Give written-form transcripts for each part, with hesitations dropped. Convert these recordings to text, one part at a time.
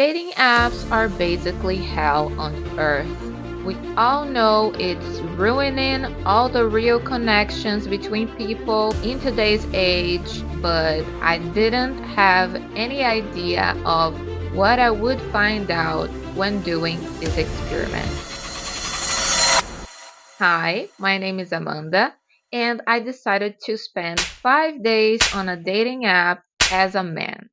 Dating apps are basically hell on earth. We all know it's ruining all the real connections between people in today's age, but I didn't have any idea of what I would find out when doing this experiment. Hi, my name is Amanda, and I decided to spend 5 days on a dating app as a man.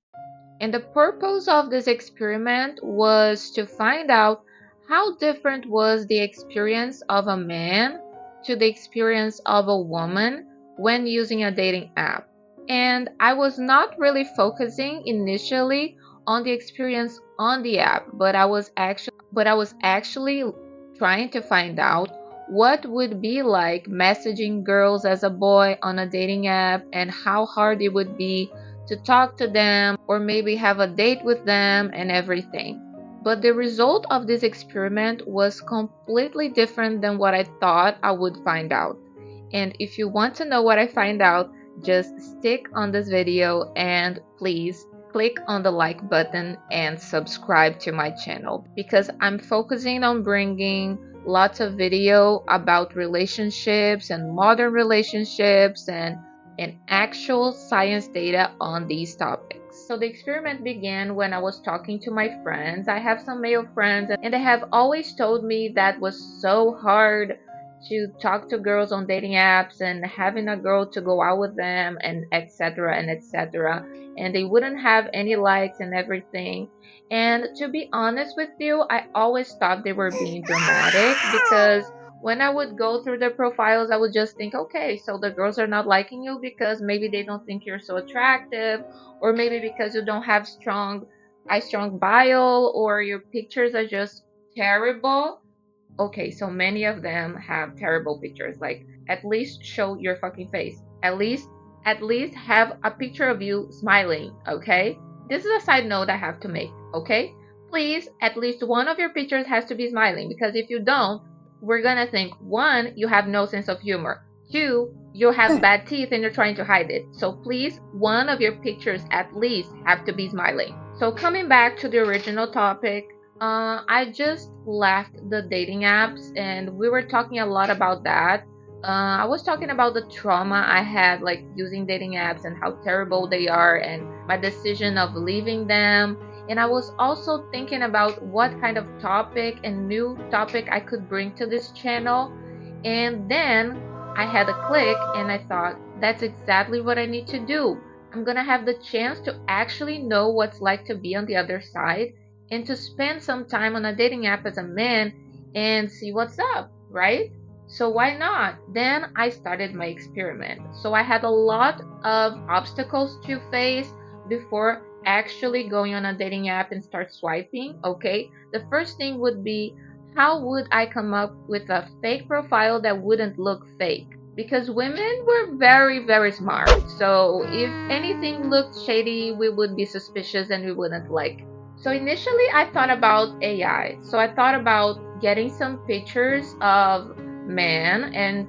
And the purpose of this experiment was to find out how different was the experience of a man to the experience of a woman when using a dating app. And I was not really focusing initially on the experience on the app, but I was actually trying to find out what would be like messaging girls as a boy on a dating app and how hard it would be to talk to them or maybe have a date with them and everything. But the result of this experiment was completely different than what I thought I would find out. And if you want to know what I find out, just stick on this video and please click on the like button and subscribe to my channel because I'm focusing on bringing lots of video about relationships and modern relationships and actual science data on these topics. So the experiment began when I was talking to my friends. I have some male friends and they have always told me that was so hard to talk to girls on dating apps and having a girl to go out with them and etc and etc, and they wouldn't have any likes and everything. And to be honest with you, I always thought they were being dramatic because when I would go through their profiles, I would just think, okay, so the girls are not liking you because maybe they don't think you're so attractive, or maybe because you don't have strong bio, or your pictures are just terrible. Okay, so many of them have terrible pictures. Like, at least show your fucking face. At least have a picture of you smiling, okay? This is a side note I have to make, okay? Please, at least one of your pictures has to be smiling because if you don't, we're gonna think one, you have no sense of humor. Two, you have bad teeth and you're trying to hide it. So please, one of your pictures at least have to be smiling. So coming back to the original topic, I just left the dating apps and we were talking a lot about that. I was talking about the trauma I had like using dating apps and how terrible they are and my decision of leaving them. And I was also thinking about what kind of topic and new topic I could bring to this channel. And then I had a click and I thought, that's exactly what I need to do. I'm gonna have the chance to actually know what's like to be on the other side and to spend some time on a dating app as a man and see what's up, right? So why not? Then I started my experiment. So I had a lot of obstacles to face before actually going on a dating app and start swiping, okay? The first thing would be, how would I come up with a fake profile that wouldn't look fake? Because women were very, very smart. So if anything looked shady, we would be suspicious and we wouldn't like it. So initially I thought about AI. So I thought about getting some pictures of men and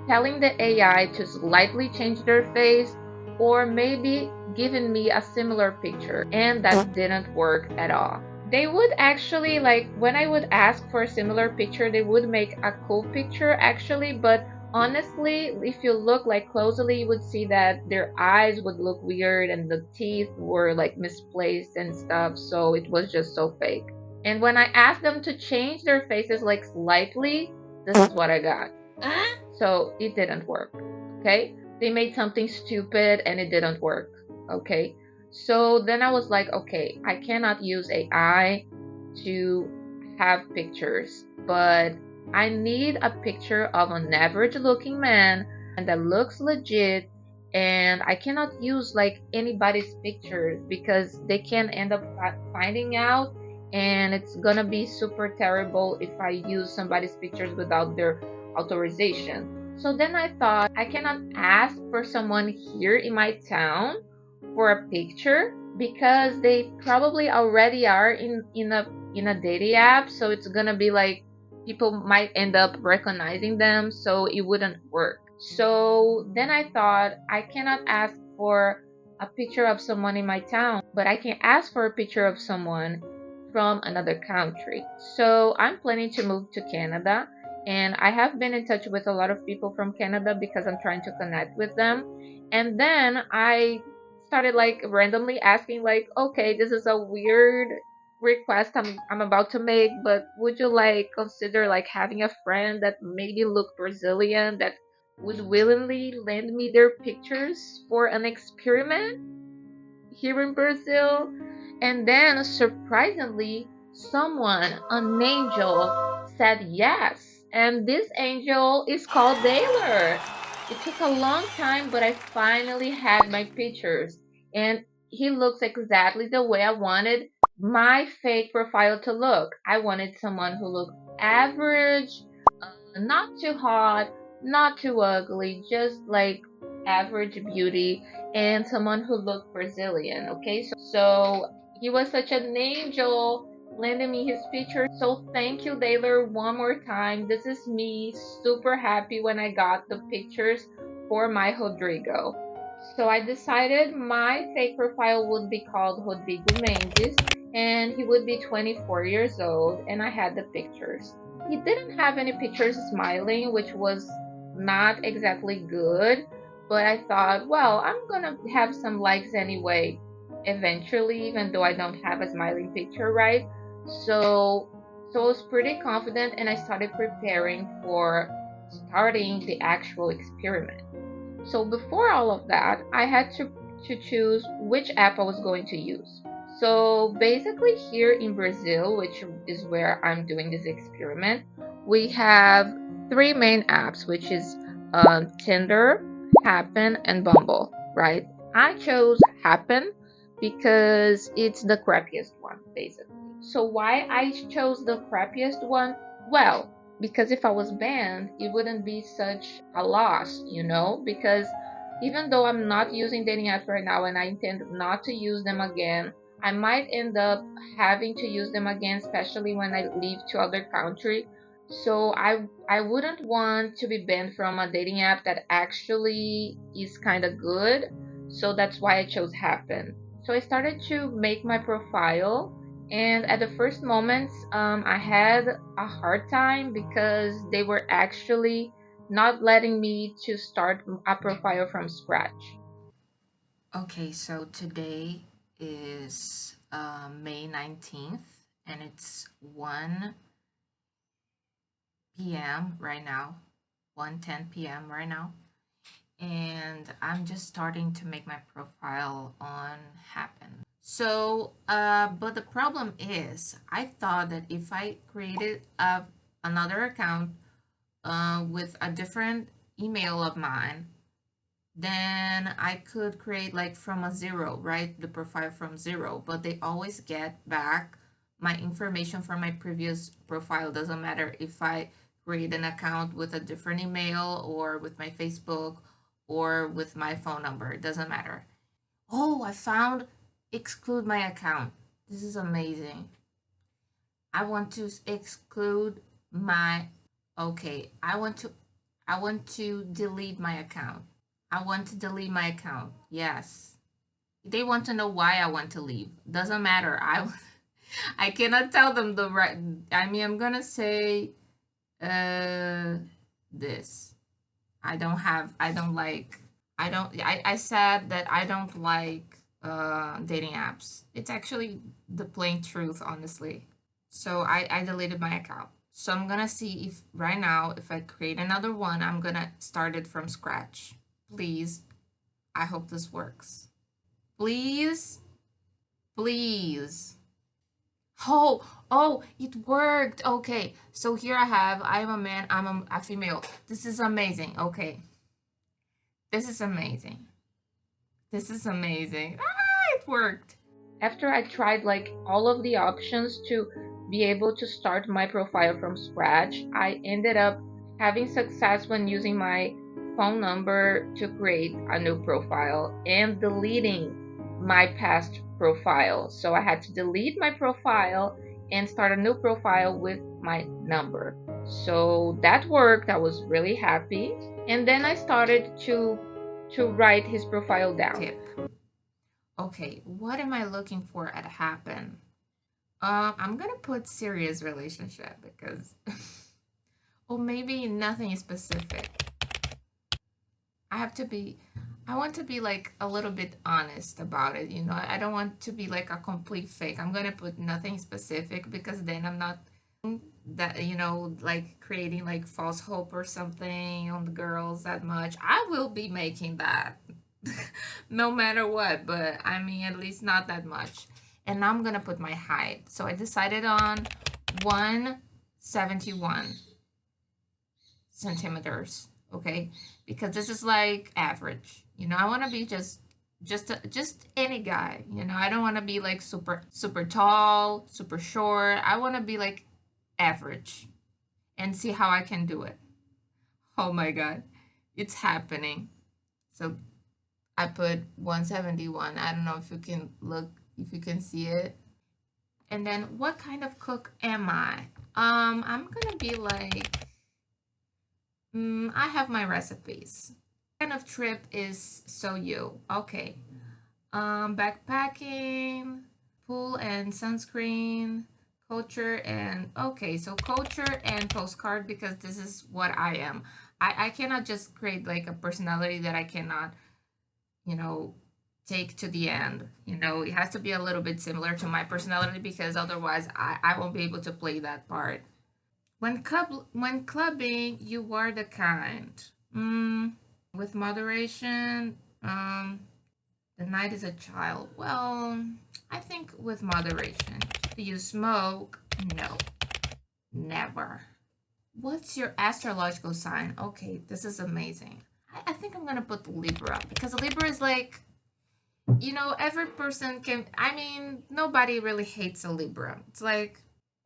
telling the AI to slightly change their face or maybe giving me a similar picture, and that didn't work at all. They would actually, like, when I would ask for a similar picture, they would make a cool picture actually, but honestly, if you look like closely, you would see that their eyes would look weird and the teeth were like misplaced and stuff, so it was just so fake. And when I asked them to change their faces like slightly, this is what I got. So it didn't work. Okay, they made something stupid and it didn't work. Okay, so then I was like, okay, I cannot use AI to have pictures, but I need a picture of an average looking man and that looks legit, and I cannot use like anybody's pictures because they can end up finding out, and it's gonna be super terrible if I use somebody's pictures without their authorization. So then I thought, I cannot ask for someone here in my town for a picture because they probably already are in a dating app, so it's gonna be like people might end up recognizing them, so it wouldn't work. So then I thought, I cannot ask for a picture of someone in my town, but I can ask for a picture of someone from another country. So I'm planning to move to Canada, and I have been in touch with a lot of people from Canada because I'm trying to connect with them. And then I started like randomly asking like, okay, this is a weird request I'm about to make, but would you like consider like having a friend that maybe look Brazilian that would willingly lend me their pictures for an experiment here in Brazil? And then surprisingly, someone, an angel, said yes. And this angel is called Taylor. It took a long time, but I finally had my pictures. And he looks exactly the way I wanted my fake profile to look. I wanted someone who looked average, not too hot, not too ugly, just like average beauty, and someone who looked Brazilian. Okay, so he was such an angel lending me his picture. So thank you, Taylor, one more time. This is me super happy when I got the pictures for my Rodrigo. So I decided my fake profile would be called Rodrigo Mendes, and he would be 24 years old, and I had the pictures. He didn't have any pictures smiling, which was not exactly good, but I thought, well, I'm gonna have some likes anyway, eventually, even though I don't have a smiling picture, right? So, so I was pretty confident, and I started preparing for starting the actual experiment. So before all of that, I had to choose which app I was going to use. So basically here in Brazil, which is where I'm doing this experiment, we have three main apps, which is Tinder, Happen, and Bumble, right? I chose Happen because it's the crappiest one, basically. So why I chose the crappiest one? Well, because if I was banned, it wouldn't be such a loss, because even though I'm not using dating apps right now and I intend not to use them again, I might end up having to use them again, especially when I leave to other country. So I wouldn't want to be banned from a dating app that actually is kind of good. So that's why I chose Happen. So I started to make my profile, and at the first moments, I had a hard time because they were actually not letting me to start a profile from scratch. Okay, so today is May 19th and it's 1 p.m. right now, 1:10 p.m. right now. And I'm just starting to make my profile on Happen. So, but the problem is, I thought that if I created another account with a different email of mine, then I could create like from a zero, right? The profile from zero, but they always get back my information from my previous profile. Doesn't matter if I create an account with a different email or with my Facebook or with my phone number. It doesn't matter. Oh, I found exclude my account. This is amazing. I want to exclude my okay. I want to delete my account. I want to delete my account. Yes. They want to know why I want to leave. Doesn't matter. I cannot tell them the right. I mean, I'm gonna say uh this. I don't like I said that I don't like dating apps. It's actually the plain truth, honestly. So I deleted my account. So I'm gonna see if right now if I create another one, I'm gonna start it from scratch. Please, I hope this works. Please, please. Oh, it worked. Okay, so here I am a man, I'm a female. This is amazing. Okay, this is amazing. This is amazing. Ah, it worked. After I tried like all of the options to be able to start my profile from scratch, I ended up having success when using my phone number to create a new profile and deleting my past profile. So I had to delete my profile and start a new profile with my number. So that worked. I was really happy. And then I started to write his profile down. Tip. Okay, what am I looking for at Happen? I'm gonna put serious relationship because, or maybe nothing specific. I have to be, I want to be like a little bit honest about it. I don't want to be like a complete fake. I'm gonna put nothing specific because then I'm not that, like creating like false hope or something on the girls that much. I will be making that no matter what, but I mean, at least not that much. And now I'm gonna put my height. So I decided on 171 centimeters, okay? Because this is like average. I want to be just any guy. I don't want to be like super tall, super short. I want to be like average and see how I can do it. Oh my god. It's happening. So I put 171. I don't know if you can look, if you can see it. And then what kind of cook am I? I'm going to be like I have my recipes. What kind of trip is so you? Okay. Backpacking, pool and sunscreen, culture and okay, so culture and postcard because this is what I am. I cannot just create like a personality that I cannot, you know, take to the end. It has to be a little bit similar to my personality because otherwise I won't be able to play that part. When clubbing, you are the kind. With moderation. The night is a child. Well, I think with moderation. Do you smoke? No, never. What's your astrological sign? Okay, this is amazing. I think I'm gonna put Libra because Libra is like, every person can. I mean, nobody really hates a Libra. It's like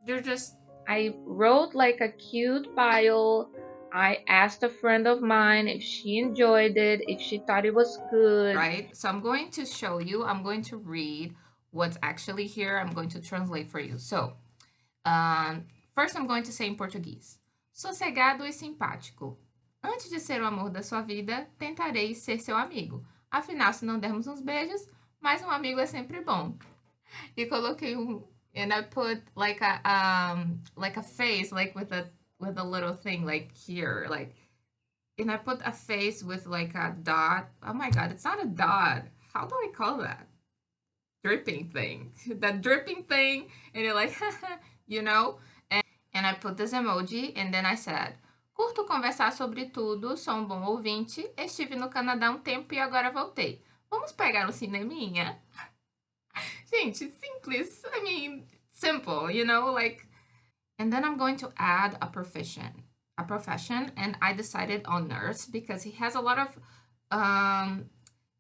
they're just I wrote like a cute bio. I asked a friend of mine if she enjoyed it, if she thought it was good. right? So I'm going to show you, I'm going to read what's actually here. I'm going to translate for you. So, first I'm going to say in Portuguese. Sossegado e simpático. Antes de ser o amor da sua vida, tentarei ser seu amigo. Afinal, se não dermos uns beijos, mais um amigo é sempre bom. E coloquei and I put like a face like with a little thing like here like and I put a face with like a dot. Oh my god, it's not a dot. How do I call that? Dripping thing. That dripping thing. And you're like, you know? And I put this emoji and then I said, curto conversar sobre tudo, sou um bom ouvinte, estive no Canadá um tempo e agora voltei. Vamos pegar um cineminha? Gente, simples. I mean, simple, like. And then I'm going to add a profession, and I decided on nurse because he has a lot of.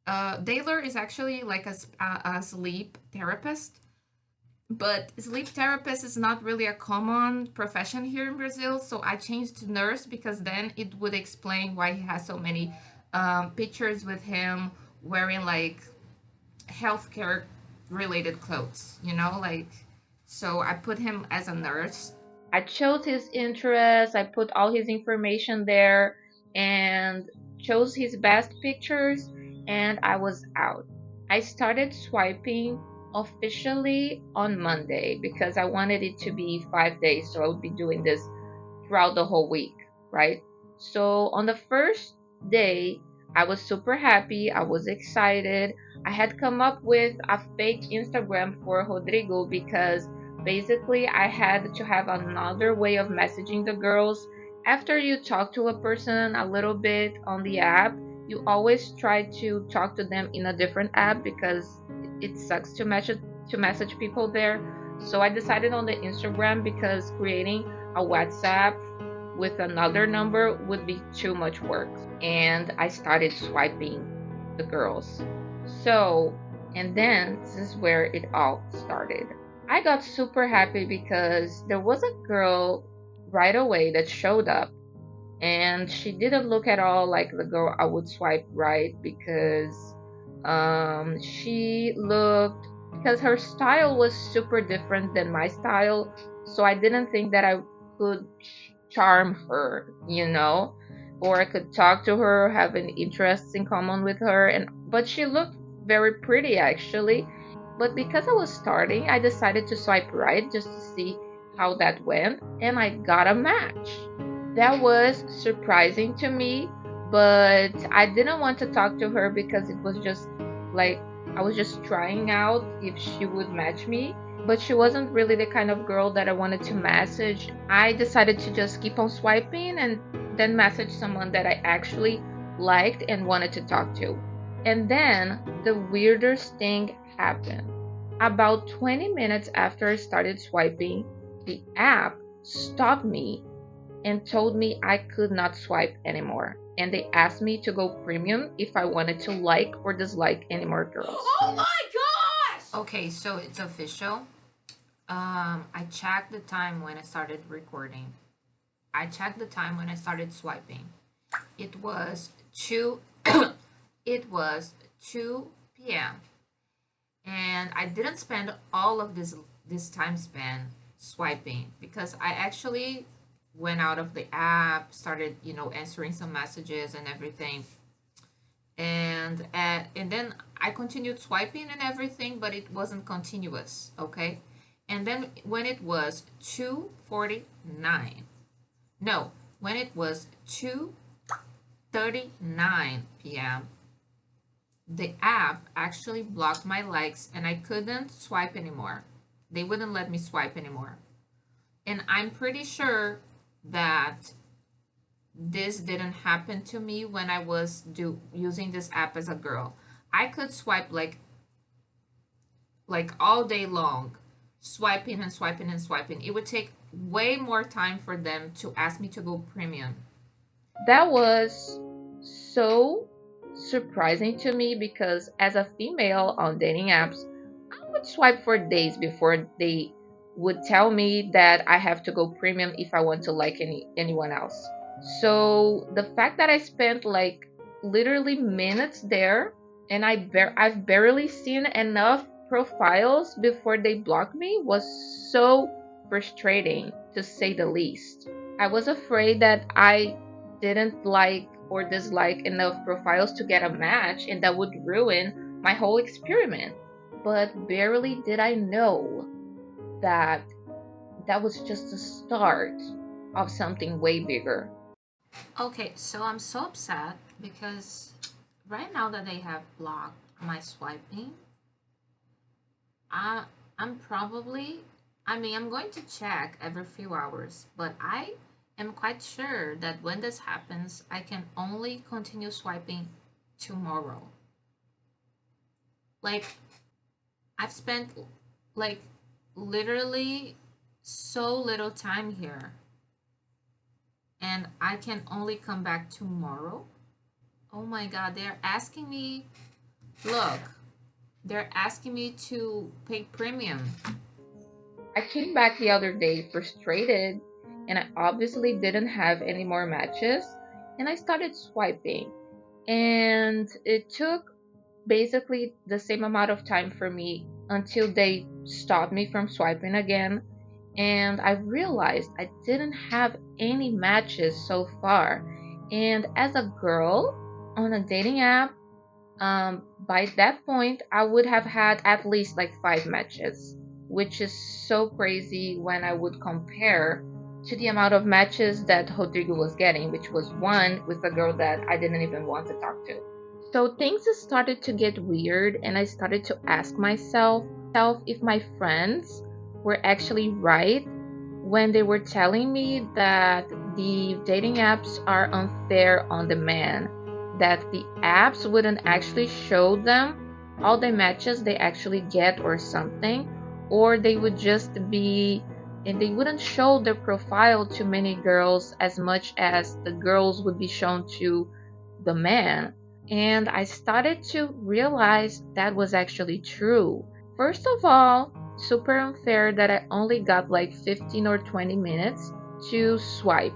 Daylor is actually like a sleep therapist, but sleep therapist is not really a common profession here in Brazil. So I changed to nurse because then it would explain why he has so many pictures with him wearing like healthcare related clothes, like. So I put him as a nurse. I chose his interests, I put all his information there, and chose his best pictures, and I was out. I started swiping officially on Monday because I wanted it to be 5 days, so I would be doing this throughout the whole week, right? So on the first day, I was super happy. I was excited. I had come up with a fake Instagram for Rodrigo because basically I had to have another way of messaging the girls. After you talk to a person a little bit on the app, you always try to talk to them in a different app because it sucks to message people there. So I decided on the Instagram because creating a WhatsApp with another number would be too much work. And I started swiping the girls. So, and then this is where it all started. I got super happy because there was a girl right away that showed up, and she didn't look at all like the girl I would swipe right because she looked, because her style was super different than my style, so I didn't think that I could charm her, or I could talk to her, have an interests in common with her, and but she looked very pretty actually. But because I was starting, I decided to swipe right just to see how that went, and I got a match. That was surprising to me, but I didn't want to talk to her because it was just like I was just trying out if she would match me. But she wasn't really the kind of girl that I wanted to message. I decided to just keep on swiping and then message someone that I actually liked and wanted to talk to. And then the weirdest thing happened. About 20 minutes after I started swiping, the app stopped me and told me I could not swipe anymore. And they asked me to go premium if I wanted to like or dislike any more girls. Oh my gosh! Okay, so it's official. I checked the time when I started recording. I checked the time when I started swiping. It was 2 it was 2 p.m. and I didn't spend all of this time spent swiping because I actually went out of the app, started, answering some messages and everything. And then I continued swiping and everything, but it wasn't continuous, okay? And then when it was 2:49, no, when it was 2:39 p.m., the app actually blocked my likes and I couldn't swipe anymore. They wouldn't let me swipe anymore. And I'm pretty sure that this didn't happen to me when I was using this app as a girl. I could swipe like all day long, swiping and swiping and swiping. It would take way more time for them to ask me to go premium. That was so surprising to me because as a female on dating apps, I would swipe for days before they would tell me that I have to go premium if I want to like anyone else. So the fact that I spent like literally minutes there and I've barely seen enough profiles before they blocked me was so frustrating to say the least. I was afraid that I didn't like or dislike enough profiles to get a match and that would ruin my whole experiment. But barely did I know that that was just the start of something way bigger. Okay, so I'm so upset because right now that they have blocked my swiping, I, I'm probably, I'm going to check every few hours, but I am quite sure that when this happens, I can only continue swiping tomorrow. Like, I've spent like literally so little time here, and I can only come back tomorrow. Oh my god, they're asking me, look, they're asking me to pay premium. I came back the other day frustrated, and I obviously didn't have any more matches, and I started swiping. And it took basically the same amount of time for me until they stopped me from swiping again. And I realized I didn't have any matches so far. And as a girl on a dating app, by that point, I would have had at least like 5 matches, which is so crazy when I would compare to the amount of matches that Rodrigo was getting, which was one with a girl that I didn't even want to talk to. So things started to get weird, and I started to ask myself if my friends were actually right when they were telling me that the dating apps are unfair on the man, that the apps wouldn't actually show them all the matches they actually get or something, or they would just be and they wouldn't show their profile to many girls as much as the girls would be shown to the man. And I started to realize that was actually true. First of all, super unfair that I only got like 15 or 20 minutes to swipe.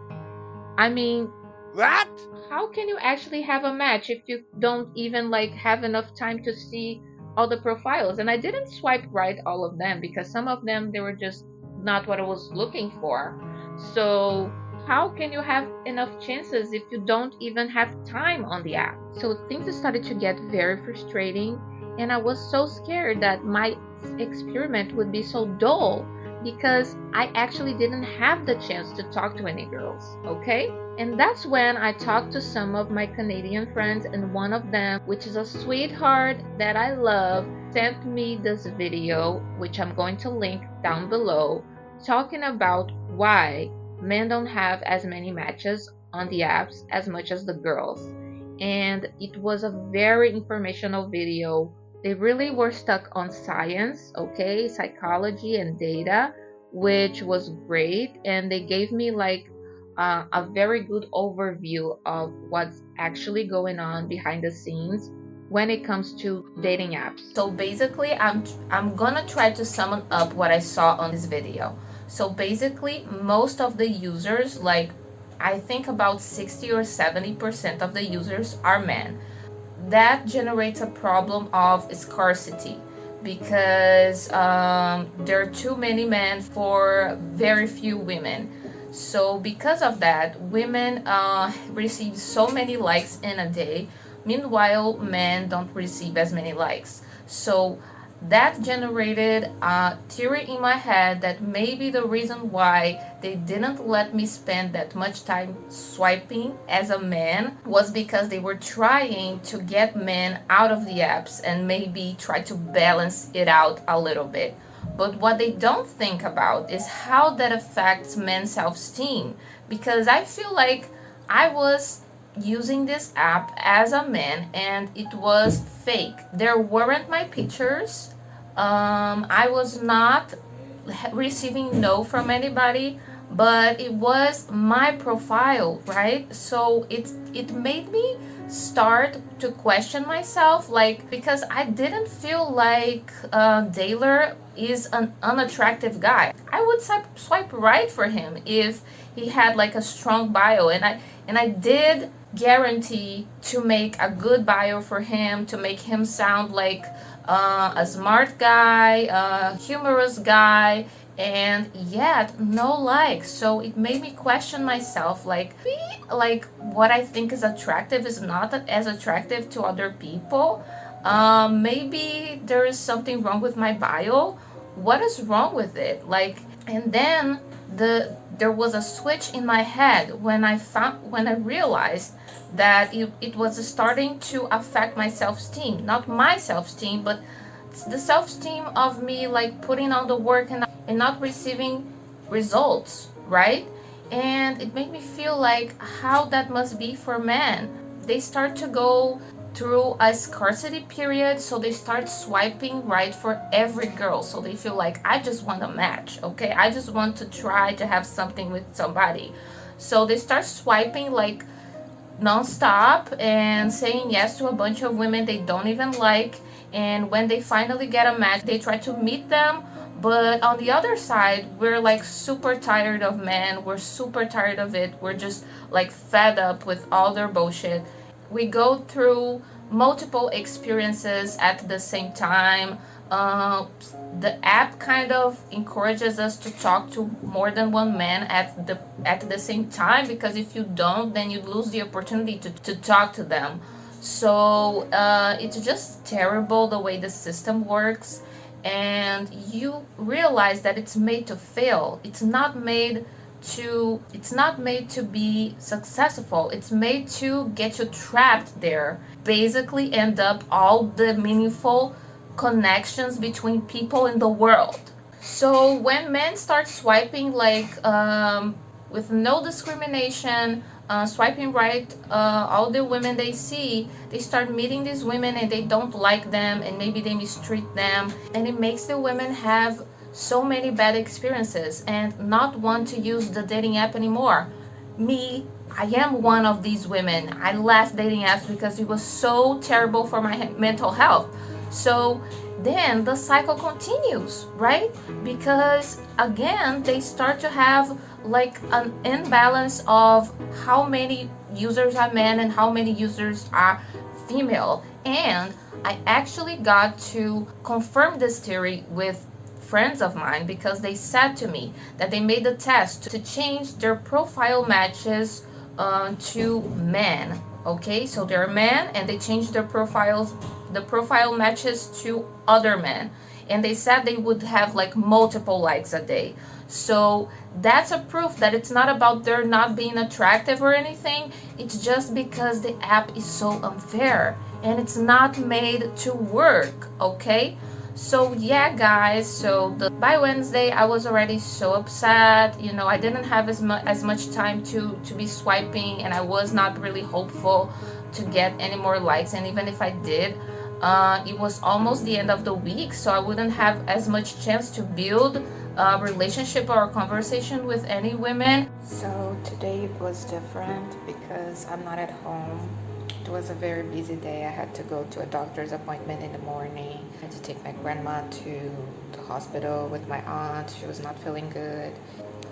I mean, What? how can you actually have a match if you don't even like have enough time to see all the profiles? And I didn't swipe right all of them because some of them they were just not what I was looking for. So how can you have enough chances if you don't even have time on the app? So things started to get very frustrating, and I was so scared that my experiment would be so dull because I actually didn't have the chance to talk to any girls, okay? And that's when I talked to some of my Canadian friends, and one of them, which is a sweetheart that I love, sent me this video, which I'm going to link down below, talking about why men don't have as many matches on the apps as much as the girls. And it was a very informational video. They really were stuck on science, okay, psychology and data, which was great. And they gave me like a very good overview of what's actually going on behind the scenes when it comes to dating apps. So basically, I'm gonna try to sum up what I saw on this video. So basically, most of the users, like I think about 60 or 70% of the users are men. That generates a problem of scarcity because there are too many men for very few women. So because of that, women receive so many likes in a day. Meanwhile, men don't receive as many likes. So that generated a theory in my head that maybe the reason why they didn't let me spend that much time swiping as a man was because they were trying to get men out of the apps and maybe try to balance it out a little bit. But what they don't think about is how that affects men's self-esteem, because I feel like I was using this app as a man and it was fake. There weren't my pictures. I was not receiving no from anybody, but it was my profile, right? So it made me start to question myself, like, because I didn't feel like Taylor is an unattractive guy. I would swipe right for him if he had like a strong bio, and I did guarantee to make a good bio for him, to make him sound like a smart guy, a humorous guy, and yet no likes. So it made me question myself, like what I think is attractive is not as attractive to other people. Maybe there is something wrong with my bio. What is wrong with it? Like, and then there was a switch in my head when I realized that it was starting to affect my self-esteem, not my self-esteem, but the self-esteem of me, like putting on the work and not receiving results, right? And it made me feel like how that must be for men. They start to go through a scarcity period, so they start swiping right for every girl. So they feel like, I just want a match, okay? I just want to try to have something with somebody. So they start swiping like nonstop and saying yes to a bunch of women they don't even like. And when they finally get a match, they try to meet them. But on the other side, we're like super tired of men. We're super tired of it. We're just like fed up with all their bullshit. We go through multiple experiences at the same time. The app kind of encourages us to talk to more than one man at the same time, because if you don't, then you lose the opportunity to talk to them. So it's just terrible the way the system works, and you realize that it's made to fail. It's not made to be successful. It's made to get you trapped there. Basically end up all the meaningful connections between people in the world. So when men start swiping like with no discrimination, swiping right, all the women they see, they start meeting these women and they don't like them, and maybe they mistreat them, and it makes the women have so many bad experiences and not want to use the dating app anymore. Me, I am one of these women. I left dating apps because it was so terrible for my mental health. So then the cycle continues, right? Because again, they start to have like an imbalance of how many users are men and how many users are female. And I actually got to confirm this theory with friends of mine, because they said to me that they made a test to change their profile matches to men. Okay, so they're men and they changed their profiles, the profile matches to other men, and they said they would have like multiple likes a day. So that's a proof that it's not about their not being attractive or anything. It's just because the app is so unfair and it's not made to work, okay? So yeah, guys, so by Wednesday I was already so upset. You know, I didn't have as much time to be swiping, and I was not really hopeful to get any more likes. And even if I did, it was almost the end of the week, so I wouldn't have as much chance to build a relationship or a conversation with any women. So today it was different because I'm not at home. It was a very busy day. I had to go to a doctor's appointment in the morning. I had to take my grandma to the hospital with my aunt. She was not feeling good.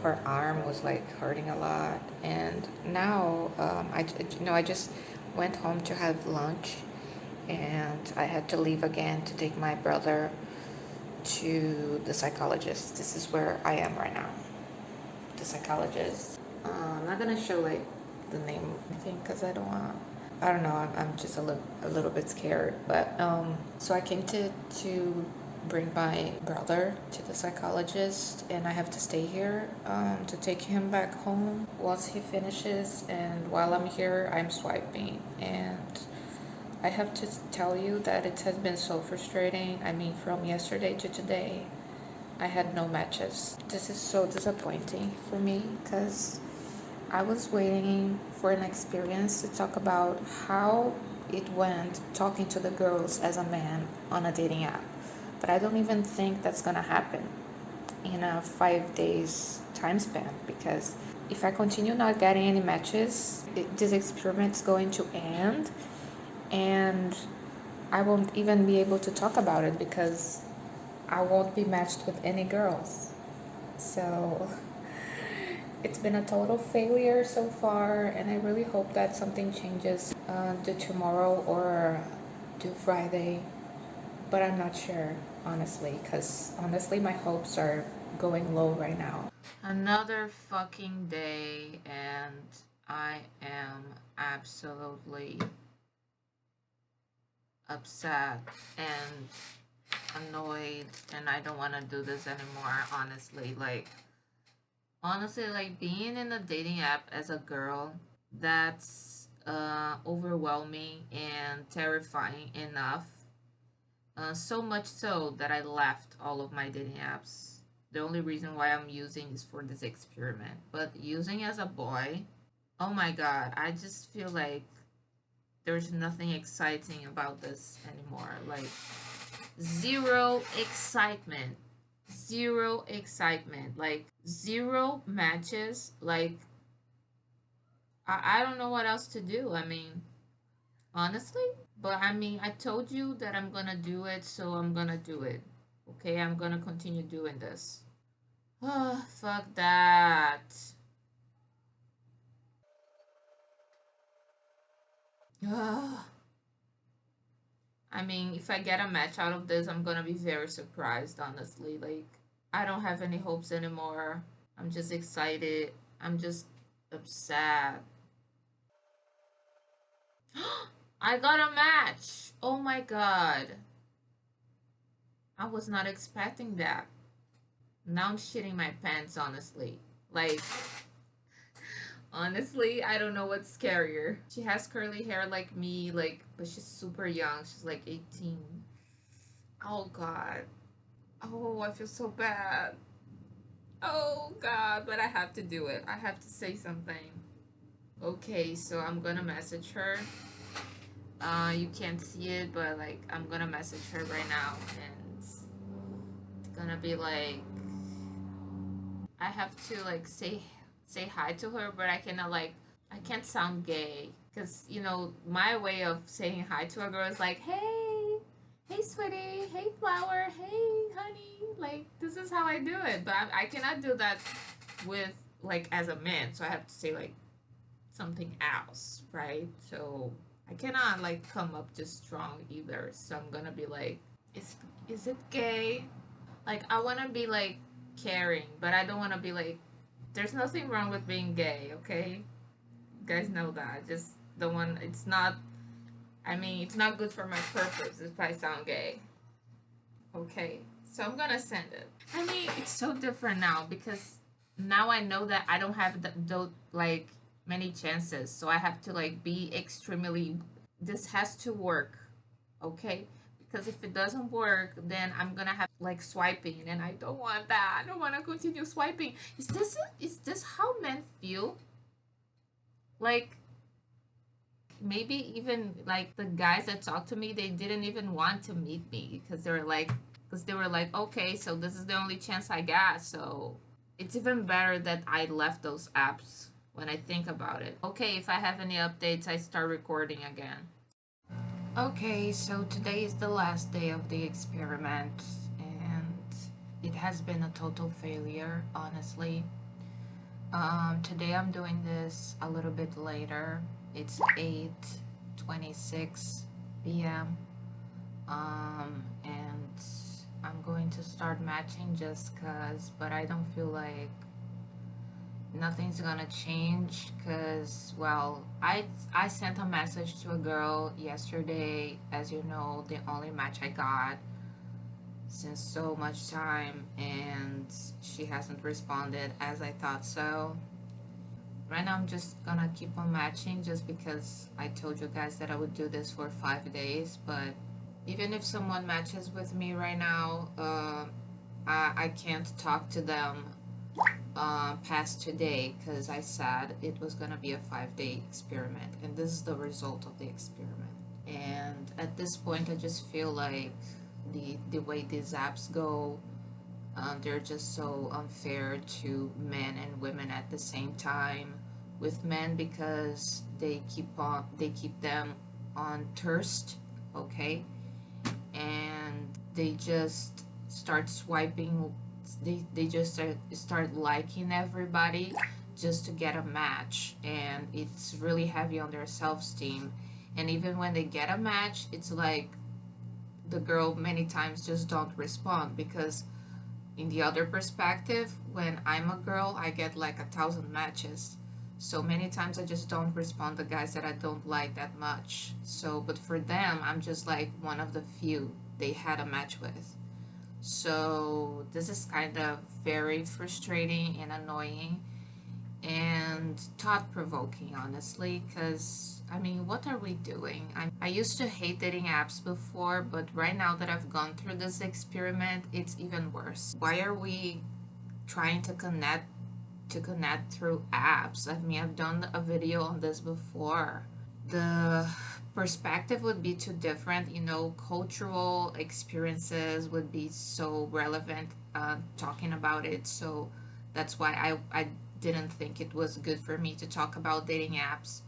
Her arm was like hurting a lot. And now, I just went home to have lunch, and I had to leave again to take my brother to the psychologist. This is where I am right now. The psychologist. I'm not gonna show like the name, I think, because I don't want. I don't know. I'm just a little bit scared. But so I came to bring my brother to the psychologist, and I have to stay here to take him back home once he finishes. And while I'm here, I'm swiping, and I have to tell you that it has been so frustrating. I mean, from yesterday to today, I had no matches. This is so disappointing for me because I was waiting for an experience to talk about how it went talking to the girls as a man on a dating app. But I don't even think that's gonna happen in a 5 days time span, because if I continue not getting any matches, this experiment's going to end, and I won't even be able to talk about it because I won't be matched with any girls. So it's been a total failure so far, and I really hope that something changes do tomorrow or do Friday. But I'm not sure, honestly, because honestly, my hopes are going low right now. Another fucking day, and I am absolutely upset and annoyed, and I don't want to do this anymore, honestly, like being in a dating app as a girl, that's overwhelming and terrifying enough. So much so that I left all of my dating apps. The only reason why I'm using is for this experiment. But using as a boy, oh my god, I just feel like there's nothing exciting about this anymore. Like, zero excitement. Zero excitement. Like, zero matches. Like, I don't know what else to do. I mean, honestly. But I mean, I told you that I'm gonna do it, so I'm gonna do it. Okay, I'm gonna continue doing this. Oh, fuck that. Ugh. I mean, if I get a match out of this, I'm gonna be very surprised, honestly. Like, I don't have any hopes anymore. I'm just excited. I'm just upset. I got a match. Oh my god. I was not expecting that. Now I'm shitting my pants, honestly. Like, honestly, I don't know what's scarier. She has curly hair like me, like, but she's super young. She's like 18. Oh god. Oh, I feel so bad. Oh god, but I have to do it. I have to say something. Okay, so I'm gonna message her. You can't see it, but like I'm gonna message her right now, and it's gonna be like I have to like say hi to her, but I cannot like I can't sound gay because my way of saying hi to a girl is like, hey, hey, sweetie, hey, flower, hey, honey. Like, this is how I do it, but I cannot do that with like as a man. So I have to say like something else, right? So I cannot like come up just strong either. So I'm gonna be like, is is it gay? Like, I want to be like caring, but I don't want to be like. There's nothing wrong with being gay, okay? You guys know that. Just the one. It's not. I mean, it's not good for my purpose if I sound gay. Okay. So I'm gonna send it. I mean, it's so different now because now I know that I don't have those like many chances. So I have to like be extremely. This has to work, okay? Because if it doesn't work, then I'm gonna have like swiping, and I don't want that. I don't want to continue swiping. Is this how men feel? Like maybe even like the guys that talked to me, they didn't even want to meet me because they were like, okay, so this is the only chance I got. So it's even better that I left those apps when I think about it. Okay, if I have any updates, I start recording again. Okay, so today is the last day of the experiment, and it has been a total failure, honestly. Today I'm doing this a little bit later. It's 8:26 p.m. And I'm going to start matching just cause, but I don't feel like nothing's gonna change cause, well, I sent a message to a girl yesterday, as you know, the only match I got since so much time, and she hasn't responded as I thought so. Right now I'm just gonna keep on matching just because I told you guys that I would do this for 5 days. But even if someone matches with me right now, I can't talk to them past today because I said it was gonna be a 5 day experiment, and this is the result of the experiment. And at this point, I just feel like the way these apps go, they're just so unfair to men and women at the same time. With men, because they keep them on thirst, okay, and they just start swiping. They just start liking everybody just to get a match, and it's really heavy on their self-esteem. And even when they get a match, it's like the girl many times just don't respond because in the other perspective, when I'm a girl, I get like 1,000 matches. So many times I just don't respond to guys that I don't like that much. So, but for them, I'm just like one of the few they had a match with. So this is kind of very frustrating and annoying and thought provoking, honestly, because I mean, what are we doing? I used to hate dating apps before, but right now that I've gone through this experiment, it's even worse. Why are we trying to connect through apps? I mean, I've done a video on this before. The perspective would be too different, cultural experiences would be so relevant, talking about it. So that's why I didn't think it was good for me to talk about dating apps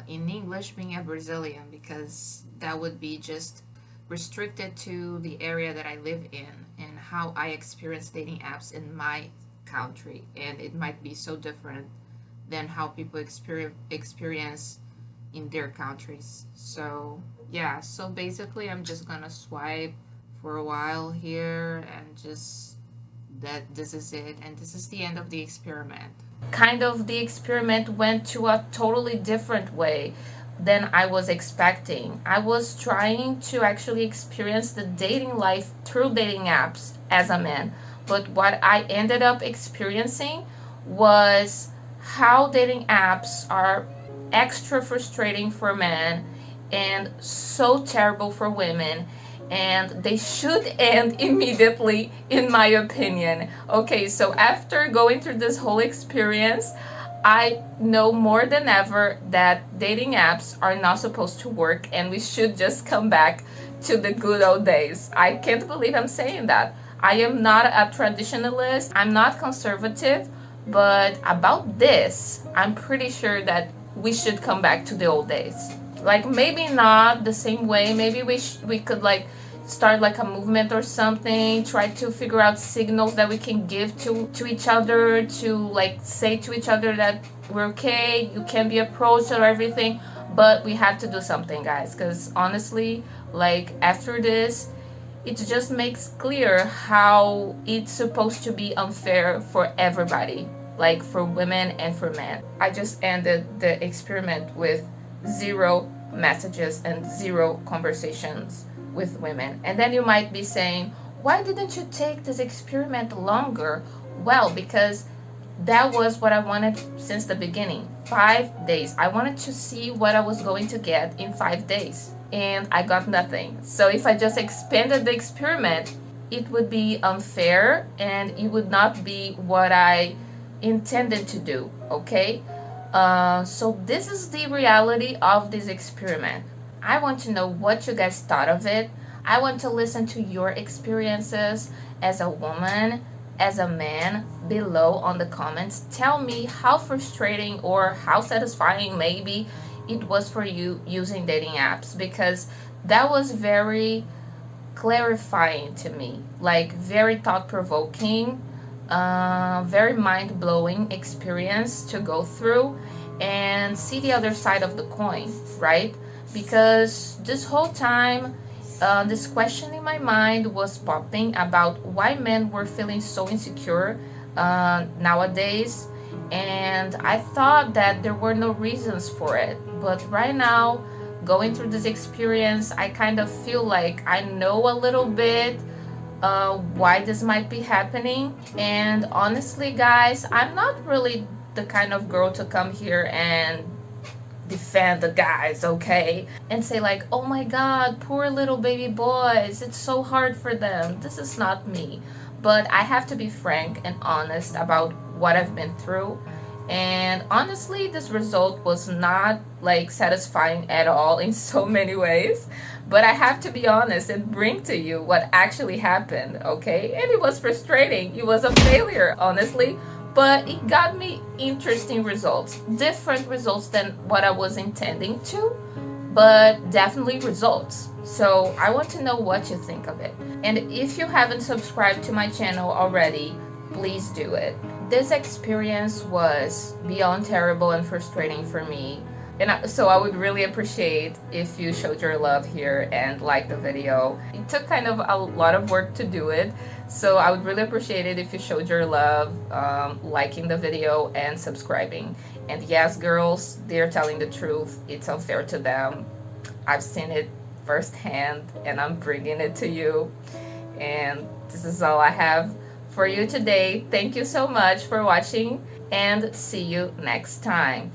in English, being a Brazilian, because that would be just restricted to the area that I live in and how I experience dating apps in my country, and it might be so different than how people experience in their countries. So yeah, so basically I'm just gonna swipe for a while here and just that this is it, and this is the end of the experiment. Kind of the experiment went to a totally different way than I was expecting. I was trying to actually experience the dating life through dating apps as a man, but what I ended up experiencing was how dating apps are extra frustrating for men and so terrible for women, and they should end immediately, in my opinion. Okay, so after going through this whole experience, I know more than ever that dating apps are not supposed to work and we should just come back to the good old days. I can't believe I'm saying that. I am not a traditionalist, I'm not conservative, but about this, I'm pretty sure that we should come back to the old days. Like maybe not the same way. Maybe we could like start like a movement or something, try to figure out signals that we can give to each other, to like say to each other that we're okay, you can be approached or everything. But we have to do something, guys, because honestly, like after this, it just makes clear how it's supposed to be unfair for everybody, like for women and for men. I just ended the experiment with zero messages and zero conversations with women. And then you might be saying, why didn't you take this experiment longer? Well, because that was what I wanted since the beginning. 5 days. I wanted to see what I was going to get in 5 days. And I got nothing. So if I just expanded the experiment, it would be unfair and it would not be what I intended to do. Okay? So this is the reality of this experiment. I want to know what you guys thought of it. I want to listen to your experiences as a woman, as a man, below on the comments. Tell me how frustrating or how satisfying maybe it was for you using dating apps, because that was very clarifying to me, like very thought provoking, very mind blowing experience to go through and see the other side of the coin, right? Because this whole time, this question in my mind was popping about why men were feeling so insecure nowadays. And I thought that there were no reasons for it. But right now, going through this experience, I kind of feel like I know a little bit why this might be happening. And honestly, guys, I'm not really the kind of girl to come here and defend the guys, okay? And say, like, oh my god, poor little baby boys, it's so hard for them. This is not me. But I have to be frank and honest about what I've been through. And honestly, this result was not like satisfying at all in so many ways. But I have to be honest and bring to you what actually happened, okay? And it was frustrating. It was a failure, honestly. But it got me interesting results, different results than what I was intending to, but definitely results. So I want to know what you think of it. And if you haven't subscribed to my channel already, please do it. This experience was beyond terrible and frustrating for me. So I would really appreciate if you showed your love here and liked the video. It took kind of a lot of work to do it, so I would really appreciate it if you showed your love, liking the video and subscribing. And yes, girls, they're telling the truth. It's unfair to them. I've seen it firsthand and I'm bringing it to you. And this is all I have for you today. Thank you so much for watching and see you next time.